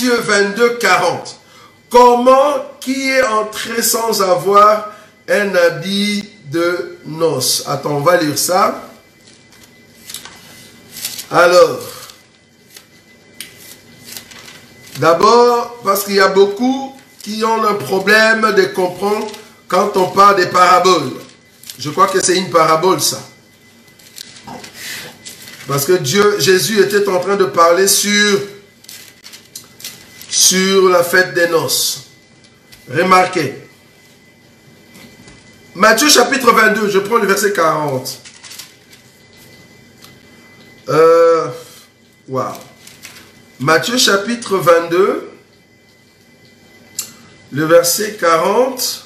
Matthieu 22, 40. Comment qui est entré sans avoir un habit de noces? Attends, on va lire ça. Alors, d'abord, parce qu'il y a beaucoup qui ont un problème de comprendre quand on parle des paraboles. Je crois que c'est une parabole, ça. Parce que Jésus était en train de parler sur la fête des noces. Remarquez. Matthieu chapitre 22, je prends le verset 40. Wow. Matthieu chapitre 22, le verset 40.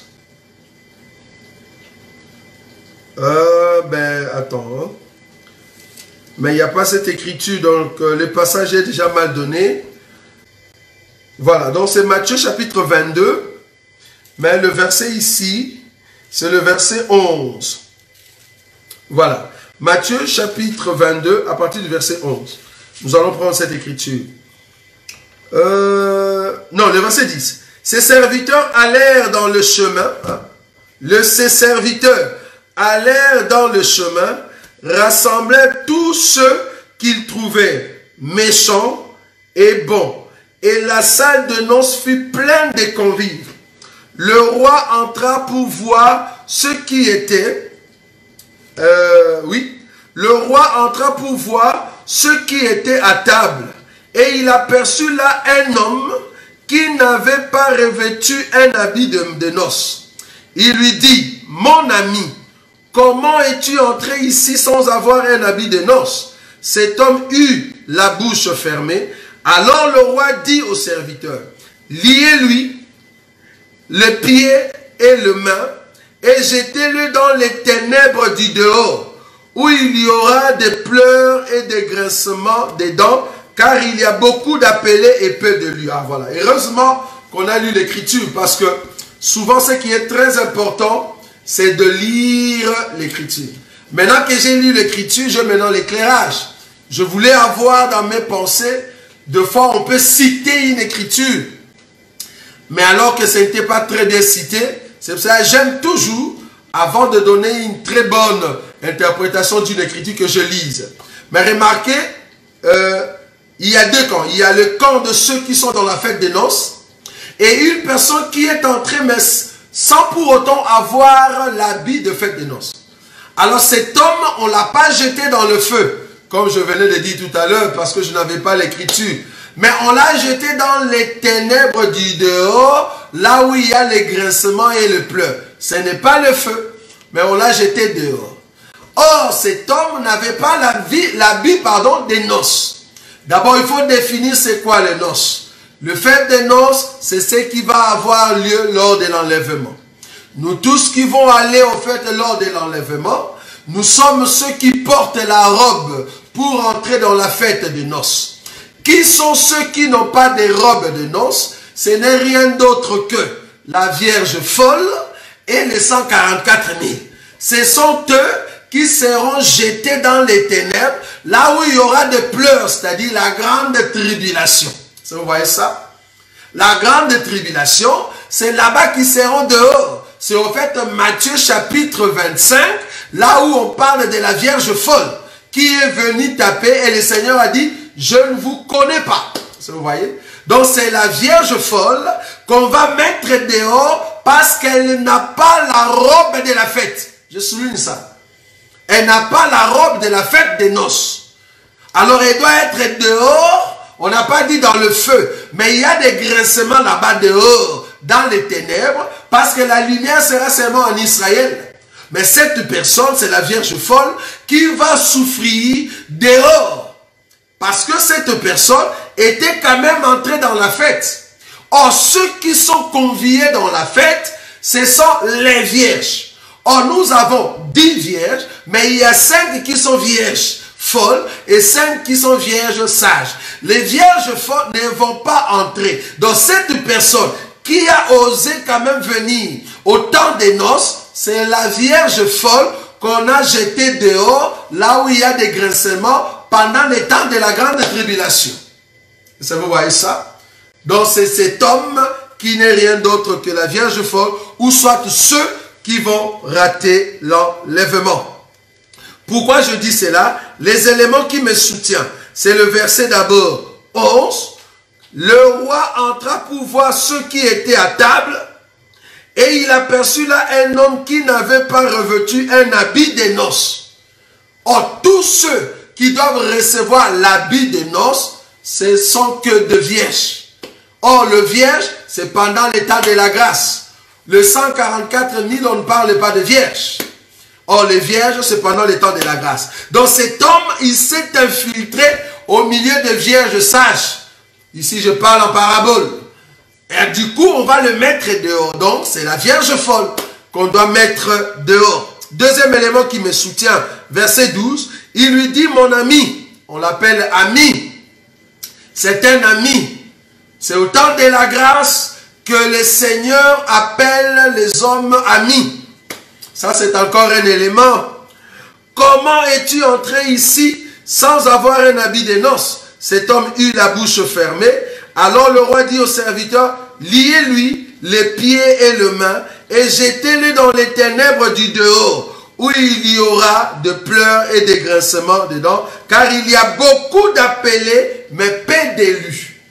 Attends. Hein. Mais il n'y a pas cette écriture, donc le passage est déjà mal donné. Voilà, donc c'est Matthieu chapitre 22, mais le verset ici, c'est le verset 11. Voilà, Matthieu chapitre 22, à partir du verset 11. Nous allons prendre cette écriture. Non, le verset 10. Ses serviteurs allèrent dans le chemin. Ses serviteurs allèrent dans le chemin, rassemblaient tous ceux qu'ils trouvaient méchants et bons. Et la salle de noces fut pleine de convives. Le roi entra pour voir ce qui était. Le roi entra pour voir ce qui était à table. Et il aperçut là un homme qui n'avait pas revêtu un habit de noces. Il lui dit, mon ami, comment es-tu entré ici sans avoir un habit de noces? Cet homme eut la bouche fermée. Alors le roi dit au serviteur, liez-lui le pied et le main et jetez-le dans les ténèbres du dehors, où il y aura des pleurs et des grincements des dents, car il y a beaucoup d'appelés et peu de lieux. Ah, voilà. Heureusement qu'on a lu l'écriture, parce que souvent ce qui est très important, c'est de lire l'écriture. Maintenant que j'ai lu l'écriture, j'ai maintenant l'éclairage. Je voulais avoir dans mes pensées, deux fois on peut citer une écriture, mais alors que ce n'était pas très bien cité, c'est pour ça que j'aime toujours, avant de donner une très bonne interprétation d'une écriture, que je lise. Mais remarquez, il y a deux camps. Il y a le camp de ceux qui sont dans la fête des noces, et une personne qui est entrée, mais sans pour autant avoir l'habit de fête des noces. Alors cet homme, on ne l'a pas jeté dans le feu, comme je venais de dire tout à l'heure, parce que je n'avais pas l'écriture. Mais on l'a jeté dans les ténèbres du dehors, là où il y a les grincements et le pleur. Ce n'est pas le feu, mais on l'a jeté dehors. Or, cet homme n'avait pas l'habit des noces. D'abord, il faut définir c'est quoi les noces. Le fait des noces, c'est ce qui va avoir lieu lors de l'enlèvement. Nous tous qui vont aller au fait lors de l'enlèvement, nous sommes ceux qui portent la robe pour entrer dans la fête des noces. Qui sont ceux qui n'ont pas de robe de noces? Ce n'est rien d'autre que la Vierge folle et les 144 000. Ce sont eux qui seront jetés dans les ténèbres, là où il y aura des pleurs, c'est-à-dire la grande tribulation. Vous voyez ça? La grande tribulation, c'est là-bas qu'ils seront dehors. C'est au fait Matthieu chapitre 25, là où on parle de la Vierge folle, qui est venue taper et le Seigneur a dit, je ne vous connais pas. Vous voyez? Donc c'est la Vierge folle qu'on va mettre dehors parce qu'elle n'a pas la robe de la fête. Je souligne ça. Elle n'a pas la robe de la fête des noces. Alors elle doit être dehors, on n'a pas dit dans le feu, mais il y a des grincements là-bas dehors, dans les ténèbres, parce que la lumière sera seulement en Israël. Mais cette personne, c'est la Vierge folle, qui va souffrir dehors. Parce que cette personne était quand même entrée dans la fête. Or, ceux qui sont conviés dans la fête, ce sont les vierges. Or, nous avons 10 vierges, mais il y a 5 qui sont vierges folles et 5 qui sont vierges sages. Les vierges folles ne vont pas entrer. Donc, cette personne qui a osé quand même venir au temps des noces, c'est la Vierge folle qu'on a jetée dehors, là où il y a des grincements, pendant les temps de la grande tribulation. Vous voyez ça? Donc c'est cet homme qui n'est rien d'autre que la Vierge folle, ou soit ceux qui vont rater l'enlèvement. Pourquoi je dis cela? Les éléments qui me soutiennent, c'est le verset d'abord 11. Le roi entra pour voir ceux qui étaient à table, et il aperçut là un homme qui n'avait pas revêtu un habit de noces. Or, tous ceux qui doivent recevoir l'habit de noces, ce sont que de vierges. Or, le vierge, c'est pendant l'état de la grâce. Le 144 000, on ne parle pas de vierge. Or, les vierges, c'est pendant l'état de la grâce. Donc, cet homme, il s'est infiltré au milieu de vierges sages. Ici, je parle en parabole. Et du coup, on va le mettre dehors. Donc, c'est la Vierge folle qu'on doit mettre dehors. Deuxième élément qui me soutient, verset 12. Il lui dit, mon ami. On l'appelle ami. C'est un ami. C'est au temps de la grâce que le Seigneur appelle les hommes amis. Ça, c'est encore un élément. Comment es-tu entré ici sans avoir un habit de noces? Cet homme eut la bouche fermée. Alors le roi dit au serviteur, liez-lui les pieds et les mains et jetez-le dans les ténèbres du dehors, où il y aura de pleurs et des grincements dedans, car il y a beaucoup d'appelés, mais peu d'élus.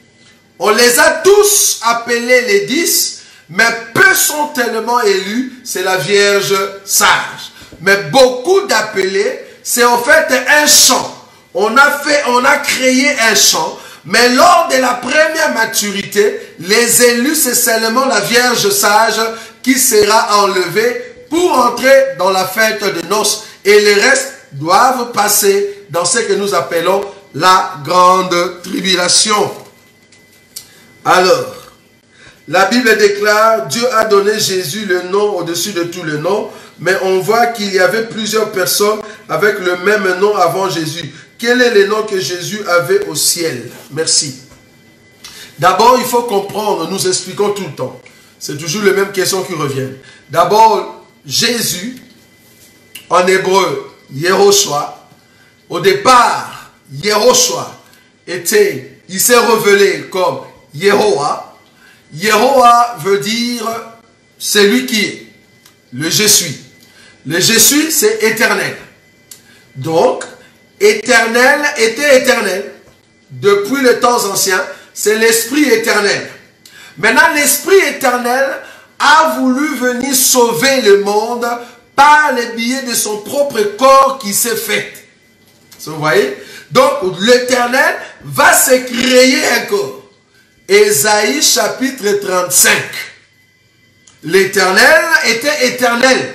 On les a tous appelés les 10, mais peu sont tellement élus, c'est la Vierge sage. Mais beaucoup d'appelés, c'est en fait un champ. On a créé un champ, mais lors de la première maturité, les élus, c'est seulement la Vierge sage qui sera enlevée pour entrer dans la fête de noces. Et les restes doivent passer dans ce que nous appelons la grande tribulation. Alors, la Bible déclare, Dieu a donné Jésus le nom au-dessus de tous les noms, mais on voit qu'il y avait plusieurs personnes avec le même nom avant Jésus. Quel est le nom que Jésus avait au ciel? Merci. D'abord, il faut comprendre, nous expliquons tout le temps. C'est toujours les mêmes questions qui reviennent. D'abord, Jésus, en hébreu, Yehoshua, au départ, Yehoshua il s'est révélé comme Yehoah. Yehoah veut dire celui qui est, le je suis. Le je suis, c'est éternel. Donc, éternel était éternel. Depuis les temps anciens, c'est l'Esprit éternel. Maintenant, l'Esprit éternel a voulu venir sauver le monde par le biais de son propre corps qui s'est fait. Vous voyez? Donc, l'Éternel va se créer un corps. Ésaïe chapitre 35. L'Éternel était éternel.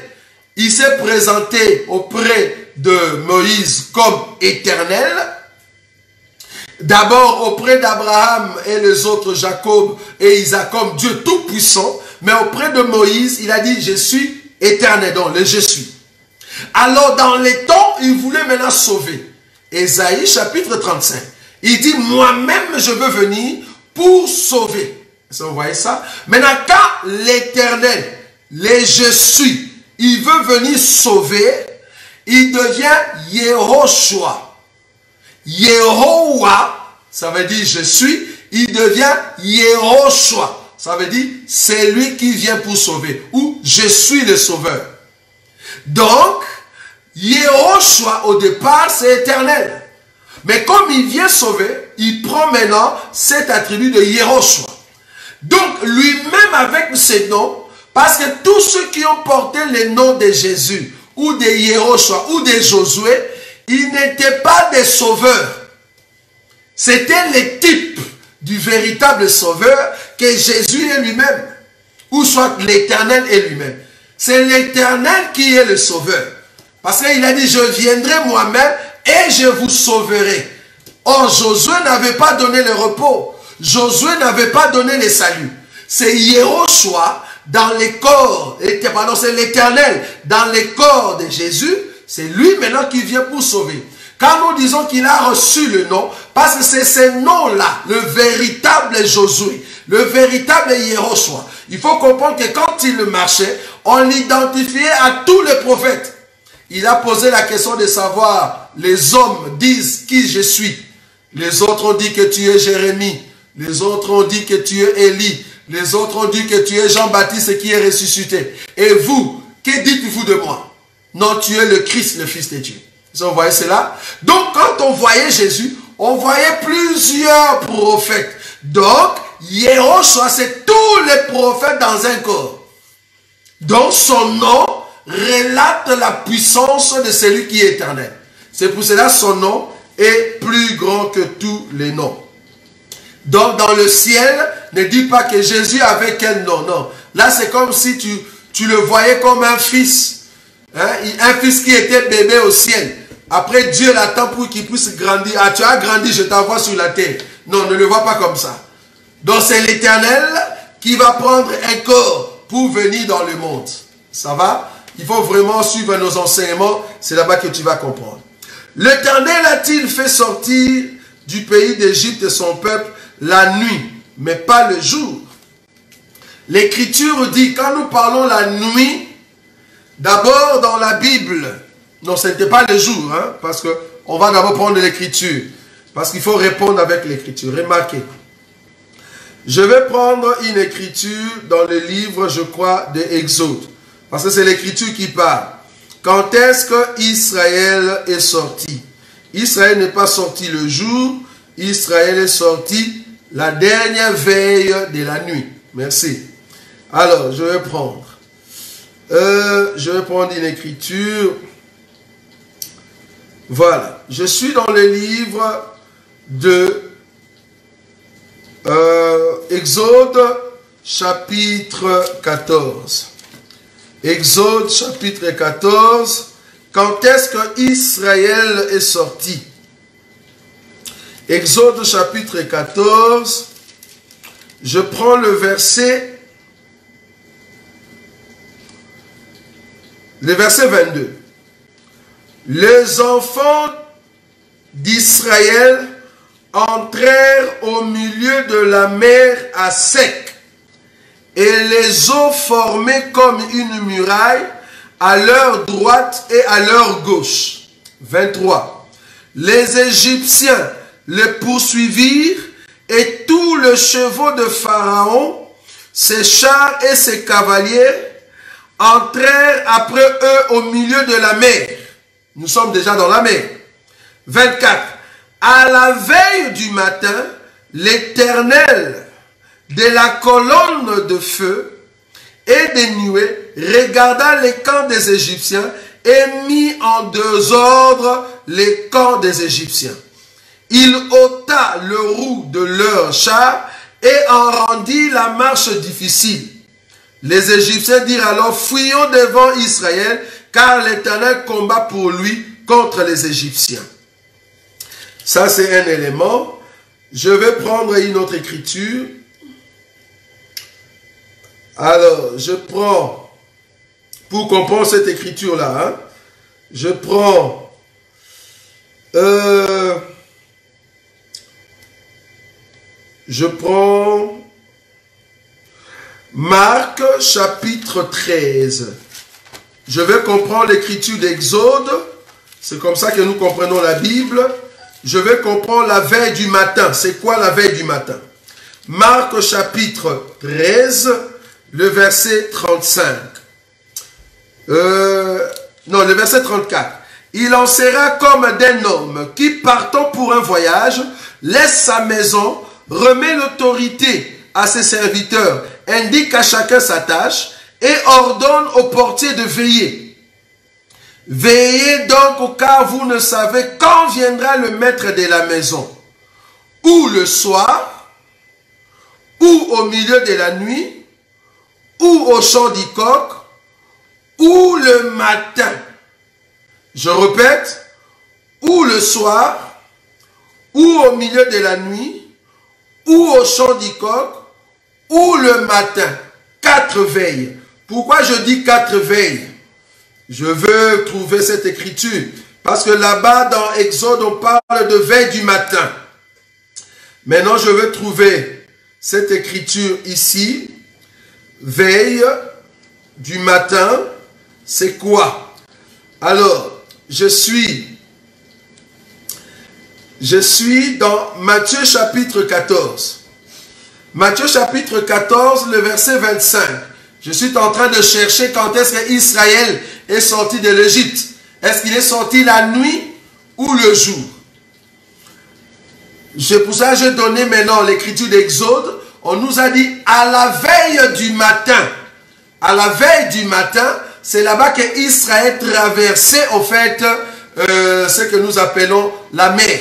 Il s'est présenté auprès de Moïse comme éternel. D'abord auprès d'Abraham et les autres, Jacob et Isaac, comme Dieu tout-puissant. Mais auprès de Moïse, il a dit, je suis éternel, donc le je suis. Alors dans les temps, il voulait maintenant sauver. Ésaïe chapitre 35. Il dit, moi-même je veux venir pour sauver. Vous voyez ça? Maintenant, quand l'Éternel, le je suis, il veut venir sauver, il devient Yehoshua. Yehoah, ça veut dire je suis, il devient Yehoshua. Ça veut dire c'est lui qui vient pour sauver. Ou je suis le sauveur. Donc, Yehoshua au départ c'est éternel. Mais comme il vient sauver, il prend maintenant cet attribut de Yehoshua. Donc, lui-même avec ses noms, parce que tous ceux qui ont porté le nom de Jésus, ou de Yehoshua, ou de Josué, ils n'étaient pas des sauveurs. C'était le type du véritable sauveur que Jésus est lui-même. Ou soit l'Éternel est lui-même. C'est l'Éternel qui est le sauveur. Parce qu'il a dit, je viendrai moi-même et je vous sauverai. Or, Josué n'avait pas donné le repos. Josué n'avait pas donné le salut. C'est Yehoshua dans les corps, pardon, c'est l'Éternel dans les corps de Jésus. C'est lui maintenant qui vient pour sauver. Quand nous disons qu'il a reçu le nom, parce que c'est ce nom-là, le véritable Josué, le véritable Yehoshua. Il faut comprendre que quand il marchait, on l'identifiait à tous les prophètes. Il a posé la question de savoir, les hommes disent qui je suis. Les autres ont dit que tu es Jérémie. Les autres ont dit que tu es Élie. Les autres ont dit que tu es Jean-Baptiste qui est ressuscité. Et vous, que dites-vous de moi? Non, tu es le Christ, le Fils de Dieu. Vous voyez cela? Donc, quand on voyait Jésus, on voyait plusieurs prophètes. Donc, Yehoshua, c'est tous les prophètes dans un corps. Donc, son nom relate la puissance de celui qui est éternel. C'est pour cela son nom est plus grand que tous les noms. Donc, dans le ciel, ne dis pas que Jésus avait quel nom. Non. Là, c'est comme si tu le voyais comme un fils. Hein? Un fils qui était bébé au ciel. Après, Dieu l'attend pour qu'il puisse grandir. Ah, tu as grandi, je t'envoie sur la terre. Non, ne le vois pas comme ça. Donc, c'est l'Éternel qui va prendre un corps pour venir dans le monde. Ça va? Il faut vraiment suivre nos enseignements. C'est là-bas que tu vas comprendre. L'Éternel a-t-il fait sortir du pays d'Égypte son peuple la nuit, mais pas le jour? L'Écriture dit, quand nous parlons la nuit, d'abord dans la Bible, non, ce n'était pas le jour, hein, parce qu'on va d'abord prendre l'Écriture, parce qu'il faut répondre avec l'Écriture. Remarquez, je vais prendre une Écriture dans le livre, je crois, de Exode, parce que c'est l'Écriture qui parle. Quand est-ce que Israël est sorti? Israël n'est pas sorti le jour, Israël est sorti la dernière veille de la nuit. Merci. Alors, je vais prendre une écriture. Voilà. Je suis dans le livre de Exode, chapitre 14. Exode, chapitre 14. Quand est-ce que Israël est sorti? Exode, chapitre 14. Je prends le verset 22. Les enfants d'Israël entrèrent au milieu de la mer à sec, et les eaux formaient comme une muraille à leur droite et à leur gauche. 23. Les Égyptiens les poursuivirent, et tous les chevaux de Pharaon, ses chars et ses cavaliers, entrèrent après eux au milieu de la mer. Nous sommes déjà dans la mer. 24. À la veille du matin, l'Éternel, de la colonne de feu et des nuées, regarda les camps des Égyptiens et mit en désordre les camps des Égyptiens. Il ôta le roue de leurs chars et en rendit la marche difficile. Les Égyptiens dirent alors, fuyons devant Israël, car l'Éternel combat pour lui contre les Égyptiens. Ça, c'est un élément. Je vais prendre une autre écriture. Alors, je prends, pour comprendre cette écriture-là, hein, je prends Marc chapitre 13. Je vais comprendre l'écriture d'Exode. C'est comme ça que nous comprenons la Bible. Je vais comprendre la veille du matin. C'est quoi la veille du matin? Marc chapitre 13, le verset 35. Non, le verset 34. Il en sera comme d'un homme qui, partant pour un voyage, laisse sa maison, remet l'autorité à ses serviteurs, indique à chacun sa tâche et ordonne au portier de veiller. Veillez donc, car vous ne savez quand viendra le maître de la maison, ou le soir, ou au milieu de la nuit, ou au chant du coq, ou le matin. Je répète, ou le soir, ou au milieu de la nuit, ou au chant du coq, ou le matin. 4 veilles. Pourquoi je dis 4 veilles? Je veux trouver cette écriture. Parce que là-bas, dans Exode, on parle de veille du matin. Maintenant, je veux trouver cette écriture ici. Veille du matin, c'est quoi? Alors, je suis dans Matthieu chapitre 14. Matthieu chapitre 14, le verset 25. Je suis en train de chercher quand est-ce qu'Israël est sorti de l'Égypte. Est-ce qu'il est sorti la nuit ou le jour? C'est pour ça que j'ai donné maintenant l'écriture d'Exode. On nous a dit à la veille du matin. À la veille du matin, c'est là-bas qu'Israël traversait en fait ce que nous appelons la mer.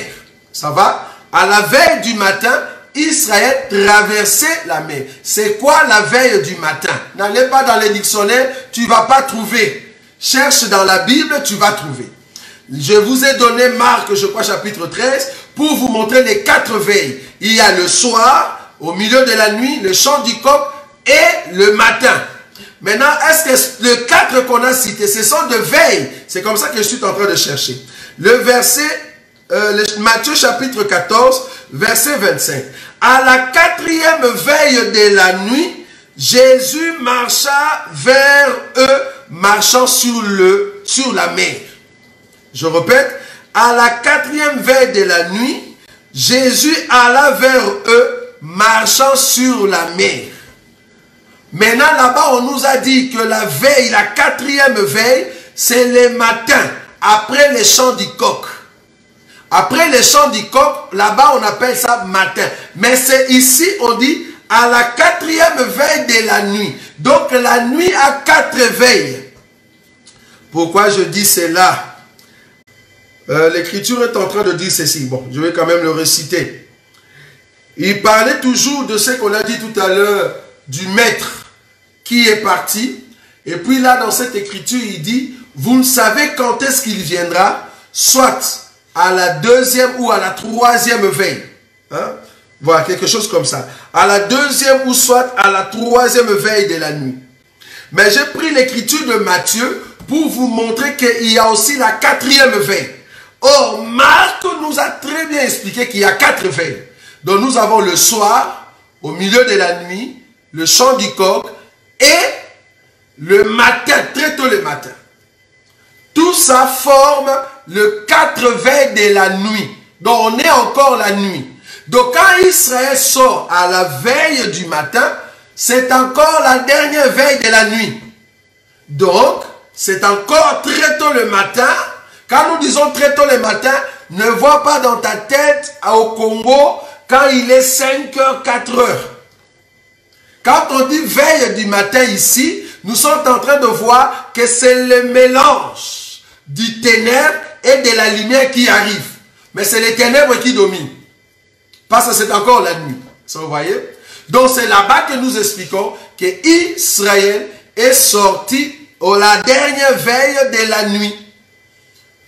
Ça va? À la veille du matin, Israël traversait la mer. C'est quoi la veille du matin? N'allez pas dans les dictionnaires, tu ne vas pas trouver. Cherche dans la Bible, tu vas trouver. Je vous ai donné Marc, je crois, chapitre 13, pour vous montrer les 4 veilles. Il y a le soir, au milieu de la nuit, le chant du coq et le matin. Maintenant, est-ce que les 4 qu'on a cités, ce sont de veilles? C'est comme ça que je suis en train de chercher. Le verset, Matthieu chapitre 14, verset 25. À la 4e veille de la nuit, Jésus marcha vers eux, marchant sur la mer. Je répète, à la 4e veille de la nuit, Jésus alla vers eux, marchant sur la mer. Maintenant, là-bas, on nous a dit que la veille, la 4e veille, c'est le matin, après les chants du coq. Après les chants du coq, là-bas, on appelle ça matin. Mais c'est ici, on dit, à la 4e veille de la nuit. Donc, la nuit a 4 veilles. Pourquoi je dis cela? L'Écriture est en train de dire ceci. Bon, je vais quand même le réciter. Il parlait toujours de ce qu'on a dit tout à l'heure, du maître qui est parti. Et puis là, dans cette écriture, il dit, vous ne savez quand est-ce qu'il viendra, soit à la 2e ou à la 3e veille. Hein? Voilà, quelque chose comme ça. À la 2e ou soit à la 3e veille de la nuit. Mais j'ai pris l'écriture de Matthieu pour vous montrer qu'il y a aussi la 4e veille. Or, Marc nous a très bien expliqué qu'il y a 4 veilles. Donc nous avons le soir, au milieu de la nuit, le chant du coq et le matin, très tôt le matin. Tout ça forme le 4 veilles de la nuit. Donc on est encore la nuit. Donc quand Israël sort à la veille du matin, c'est encore la dernière veille de la nuit. Donc c'est encore très tôt le matin. Quand nous disons très tôt le matin, ne vois pas dans ta tête au Congo quand il est 5h, 4h. Quand on dit veille du matin ici, nous sommes en train de voir que c'est le mélange du ténèbre et de la lumière qui arrive. Mais c'est les ténèbres qui dominent. Parce que c'est encore la nuit. Ça, vous voyez? Donc c'est là-bas que nous expliquons que Israël est sorti à la dernière veille de la nuit.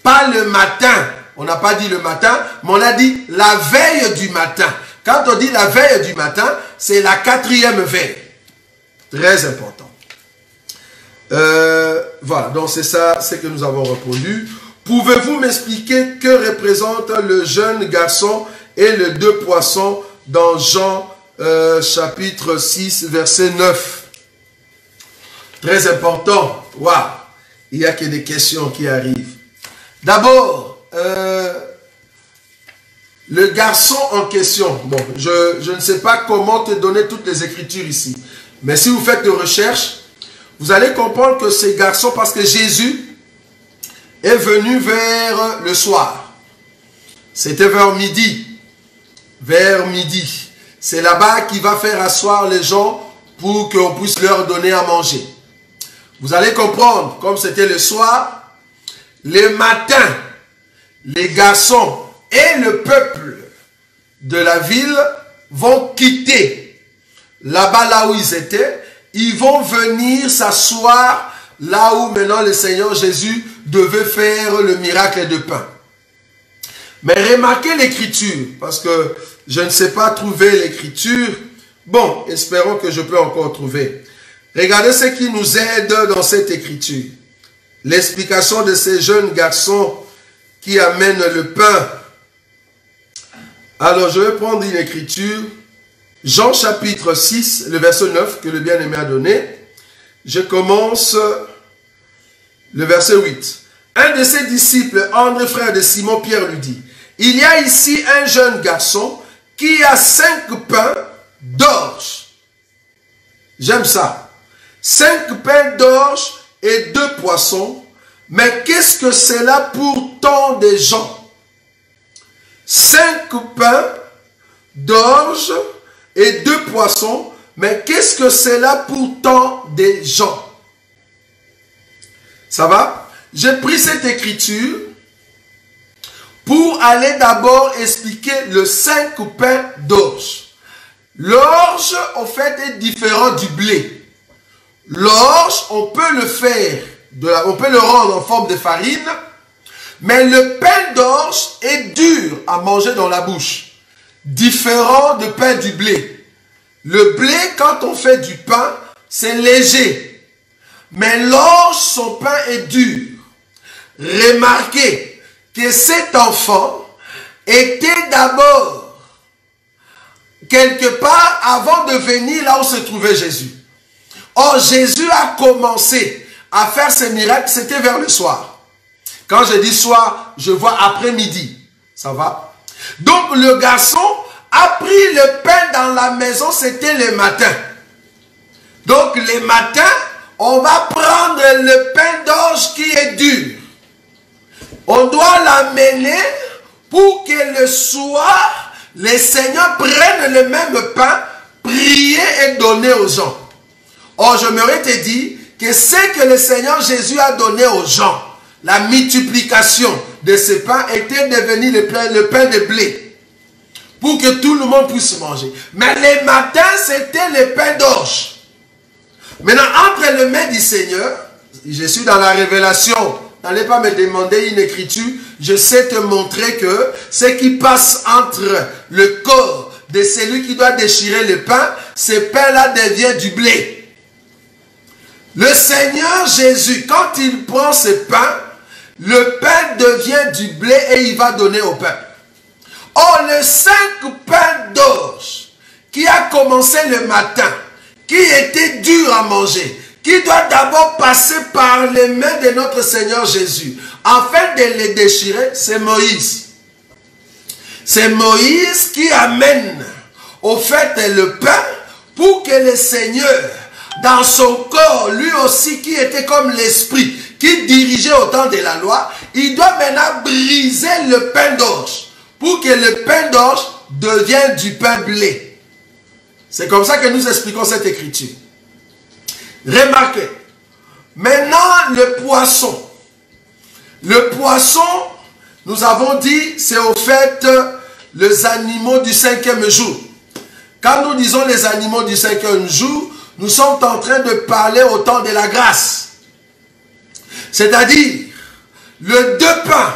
Pas le matin. On n'a pas dit le matin, mais on a dit la veille du matin. Quand on dit la veille du matin, c'est la 4e veille. Très important. Voilà, donc c'est ça, c'est que nous avons répondu. Pouvez-vous m'expliquer que représente le jeune garçon et les 2 poissons dans Jean chapitre 6, verset 9? Très important. Waouh, il n'y a que des questions qui arrivent. D'abord, le garçon en question, bon, je ne sais pas comment te donner toutes les écritures ici, mais si vous faites des recherches, vous allez comprendre que ces garçons, parce que Jésus est venu vers le soir, c'était vers midi, c'est là-bas qu'il va faire asseoir les gens pour qu'on puisse leur donner à manger. Vous allez comprendre, comme c'était le soir, le matin, les garçons et le peuple de la ville vont quitter là-bas, là où ils étaient. Ils vont venir s'asseoir là où maintenant le Seigneur Jésus devait faire le miracle de pain. Mais remarquez l'écriture, parce que je ne sais pas trouver l'écriture. Bon, espérons que je peux encore trouver. Regardez ce qui nous aide dans cette écriture. L'explication de ces jeunes garçons qui amènent le pain. Alors, je vais prendre une écriture. Jean chapitre 6, le verset 9, que le bien-aimé a donné. Je commence le verset 8. Un de ses disciples, André, frère de Simon, Pierre, lui dit, il y a ici un jeune garçon qui a 5 pains d'orge. J'aime ça. 5 pains d'orge et 2 poissons. Mais qu'est-ce que c'est là pour tant de gens? 5 pains d'orge et 2 poissons. Mais qu'est-ce que c'est là pour tant de gens? Ça va? J'ai pris cette écriture pour aller d'abord expliquer le 5 pains d'orge. L'orge, en fait, est différent du blé. L'orge, on peut le faire, on peut le rendre en forme de farine, mais le pain d'orge est dur à manger dans la bouche, différent du pain du blé. Le blé, quand on fait du pain, c'est léger, mais l'orge, son pain est dur. Remarquez que cet enfant était d'abord quelque part avant de venir là où se trouvait Jésus. Or, Jésus a commencé à faire ses miracles, c'était vers le soir. Quand je dis soir, je vois après-midi. Ça va? Donc, le garçon a pris le pain dans la maison, c'était le matin. Donc, le matin, on va prendre le pain d'orge qui est dur. On doit l'amener pour que le soir, les seigneurs prennent le même pain, prier et donner aux gens. Or, j'aimerais te dire que ce que le Seigneur Jésus a donné aux gens, la multiplication de ce pain était devenu le pain de blé. Pour que tout le monde puisse manger. Mais les matins, c'était le pain d'orge. Maintenant, entre les mains du Seigneur, je suis dans la révélation. N'allez pas me demander une écriture. Je sais te montrer que ce qui passe entre le corps de celui qui doit déchirer le pain, ce pain-là devient du blé. Le Seigneur Jésus, quand il prend ce pain, le pain devient du blé et il va donner au peuple. Or, le 5 pains d'orge qui a commencé le matin, qui était dur à manger, qui doit d'abord passer par les mains de notre Seigneur Jésus, afin de les déchirer, c'est Moïse. C'est Moïse qui amène au fait le pain pour que le Seigneur, dans son corps, lui aussi qui était comme l'esprit, qui dirigeait au temps de la loi, il doit maintenant briser le pain d'orge pour que le pain d'orge devienne du pain blé. C'est comme ça que nous expliquons cette écriture. Remarquez, maintenant le poisson. Le poisson, nous avons dit, c'est au fait les animaux du 5e jour. Quand nous disons les animaux du 5e jour, nous sommes en train de parler au temps de la grâce. C'est-à-dire, les 2 pains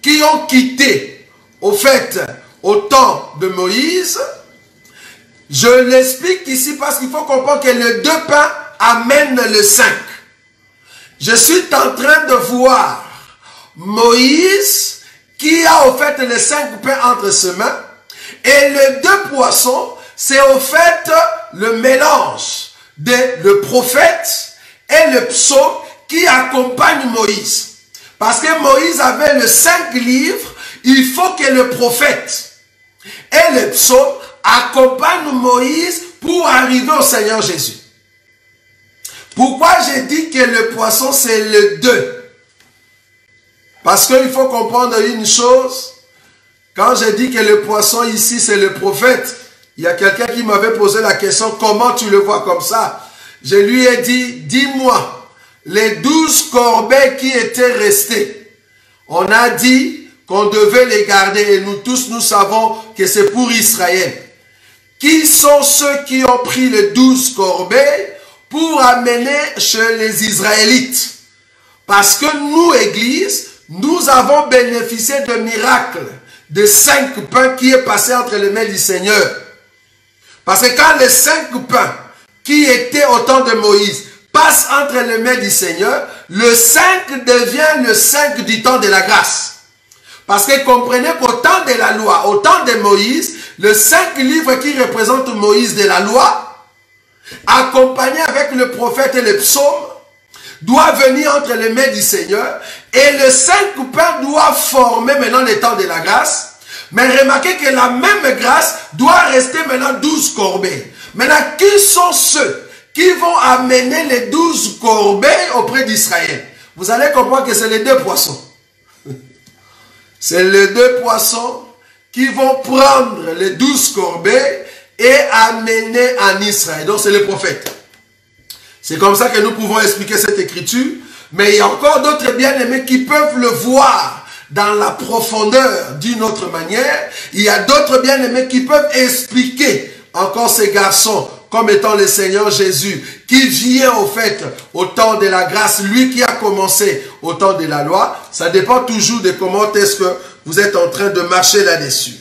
qui ont quitté, au fait, au temps de Moïse, je l'explique ici parce qu'il faut comprendre que les 2 pains amènent le 5. Je suis en train de voir Moïse qui a au fait les 5 pains entre ses mains et les 2 poissons, c'est au fait le mélange de le prophète et le psaume qui accompagne Moïse. Parce que Moïse avait les 5 livres, il faut que le prophète et le psaume accompagnent Moïse pour arriver au Seigneur Jésus. Pourquoi j'ai dit que le poisson c'est le 2? Parce qu'il faut comprendre une chose. Quand j'ai dit que le poisson ici c'est le prophète, il y a quelqu'un qui m'avait posé la question, comment tu le vois comme ça? Je lui ai dit, dis-moi, les 12 corbeilles qui étaient restées, on a dit qu'on devait les garder et nous tous nous savons que c'est pour Israël. Qui sont ceux qui ont pris les 12 corbeilles pour amener chez les Israélites? Parce que nous, Église, nous avons bénéficié de miracles, de 5 pains qui est passé entre les mains du Seigneur. Parce que quand les 5 pains qui étaient au temps de Moïse passent entre les mains du Seigneur, le 5 devient le 5 du temps de la grâce. Parce que comprenez qu'au temps de la loi, au temps de Moïse, le 5 livres qui représentent Moïse de la loi, accompagné avec le prophète et le psaume, doit venir entre les mains du Seigneur et le 5 pains doit former maintenant le temps de la grâce. Mais remarquez que la même grâce doit rester maintenant 12 corbeilles. Maintenant, qui sont ceux qui vont amener les 12 corbeilles auprès d'Israël? Vous allez comprendre que c'est les 2 poissons. C'est les 2 poissons qui vont prendre les 12 corbeilles et amener en Israël. Donc c'est les prophètes. C'est comme ça que nous pouvons expliquer cette écriture. Mais il y a encore d'autres bien-aimés qui peuvent le voir dans la profondeur d'une autre manière. Il y a d'autres bien-aimés qui peuvent expliquer encore ces garçons comme étant le Seigneur Jésus, qui vient au fait au temps de la grâce, lui qui a commencé au temps de la loi. Ça dépend toujours de comment est-ce que vous êtes en train de marcher là-dessus.